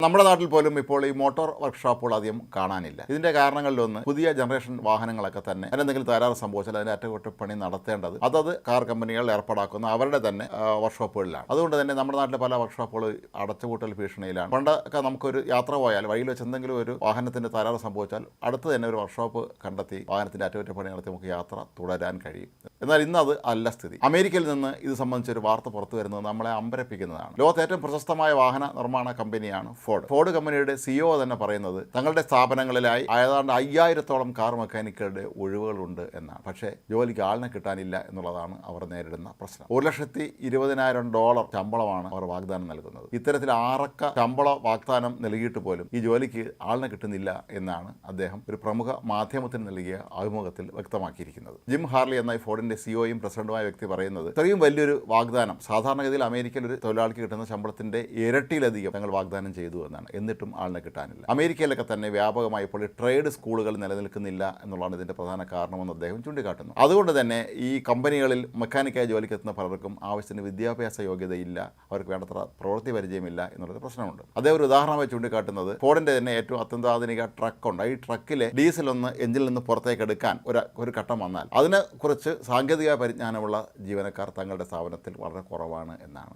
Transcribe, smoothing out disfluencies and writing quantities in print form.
നമ്മുടെ നാട്ടിൽ പോലും ഇപ്പോൾ ഈ മോട്ടോർ വർക്ക്ഷോപ്പുകൾ അധികം കാണാനില്ല. ഇതിൻ്റെ കാരണങ്ങളിലൊന്ന് പുതിയ ജനറേഷൻ വാഹനങ്ങളൊക്കെ തന്നെ അതിനെന്തെങ്കിലും തകരാറ് സംഭവിച്ചാൽ അതിൻ്റെ അറ്റകുറ്റപ്പണി നടത്തേണ്ടത് അതത് കാർ കമ്പനികൾ ഏർപ്പാടാക്കുന്ന അവരുടെ തന്നെ വർക്ക്ഷോപ്പുകളിലാണ്. അതുകൊണ്ട് തന്നെ നമ്മുടെ നാട്ടിലെ പല വർക്ക്ഷോപ്പുകൾ അടച്ചുപൂട്ടൽ ഭീഷണിയിലാണ്. പണ്ടൊക്കെ നമുക്കൊരു യാത്ര പോയാൽ വഴിയിൽ വെച്ച് എന്തെങ്കിലും ഒരു വാഹനത്തിൻ്റെ തകരാറ് സംഭവിച്ചാൽ അടുത്ത് തന്നെ ഒരു വർക്ക്ഷോപ്പ് കണ്ടെത്തി വാഹനത്തിൻ്റെ അറ്റകുറ്റപ്പണി നടത്തി നമുക്ക് യാത്ര തുടരാൻ കഴിയും. എന്നാൽ ഇന്ന് അത് അല്ല സ്ഥിതി. അമേരിക്കയിൽ നിന്ന് ഇത് സംബന്ധിച്ചൊരു വാർത്ത പുറത്തു വരുന്നത് നമ്മളെ അമ്പരപ്പിക്കുന്നതാണ്. ലോകത്തെ ഏറ്റവും പ്രശസ്തമായ വാഹന നിർമ്മാണ കമ്പനിയാണ് ഫോർഡ് കമ്പനിയുടെ സിഇഒ തന്നെ പറയുന്നത് തങ്ങളുടെ സ്ഥാപനങ്ങളിലായി ഏതാണ്ട് 5000-ഓളം കാർ മെക്കാനിക്കുകളുടെ ഒഴിവുകളുണ്ട് എന്നാണ്. പക്ഷേ ജോലിക്ക് ആളിനെ കിട്ടാനില്ല എന്നുള്ളതാണ് അവർ നേരിടുന്ന പ്രശ്നം. $1,20,000 ശമ്പളമാണ് അവർ വാഗ്ദാനം നൽകുന്നത്. ഇത്തരത്തിൽ ആറക്ക ശമ്പള വാഗ്ദാനം നൽകിയിട്ട് പോലും ഈ ജോലിക്ക് ആളിനെ കിട്ടുന്നില്ല എന്നാണ് അദ്ദേഹം ഒരു പ്രമുഖ മാധ്യമത്തിന് നൽകിയ അഭിമുഖത്തിൽ വ്യക്തമാക്കിയിരിക്കുന്നത്. ജിം ഹാർലി എന്ന ഫോർഡിന്റെ സിഇഒയും പ്രസിഡന്റുമായ വ്യക്തി പറയുന്നത് ഇത്രയും വലിയൊരു വാഗ്ദാനം സാധാരണഗതിയിൽ അമേരിക്കയിൽ ഒരു തൊഴിലാളിക്ക് കിട്ടുന്ന ശമ്പളത്തിന്റെ ഇരട്ടിയിലധികം ഞങ്ങൾ വാഗ്ദാനം ചെയ്തു എന്നാണ്. എന്നിട്ടും ആളിനെ കിട്ടാനില്ല. അമേരിക്കയിലൊക്കെ തന്നെ വ്യാപകമായി ഇപ്പോൾ ട്രേഡ് സ്കൂളുകൾ നിലനിൽക്കുന്നില്ല എന്നുള്ളതാണ് ഇതിന്റെ പ്രധാന കാരണമെന്ന് അദ്ദേഹം ചൂണ്ടിക്കാട്ടുന്നു. അതുകൊണ്ട് തന്നെ ഈ കമ്പനികളിൽ മെക്കാനിക്കായി ജോലിക്ക് എത്തുന്ന പലർക്കും ആവശ്യത്തിന് വിദ്യാഭ്യാസ യോഗ്യതയില്ല, അവർക്ക് വേണ്ടത്ര പ്രവൃത്തി പരിചയമില്ല എന്നുള്ളൊരു പ്രശ്നമുണ്ട്. അദ്ദേഹം ഒരു ഉദാഹരണമായി ചൂണ്ടിക്കാട്ടുന്നത് ഫോർഡിന്റെ തന്നെ ഏറ്റവും അത്യന്താധുനിക ട്രക്കുണ്ട്. ഈ ട്രക്കിലെ ഡീസൽ ഒന്ന് എഞ്ചിനിൽ നിന്ന് പുറത്തേക്ക് എടുക്കാൻ ഒരു ഘട്ടം വന്നാൽ അതിനെ കുറിച്ച് സാങ്കേതിക പരിജ്ഞാനമുള്ള ജീവനക്കാർ തങ്ങളുടെ സ്ഥാപനത്തിൽ വളരെ കുറവാണ് എന്നാണ്.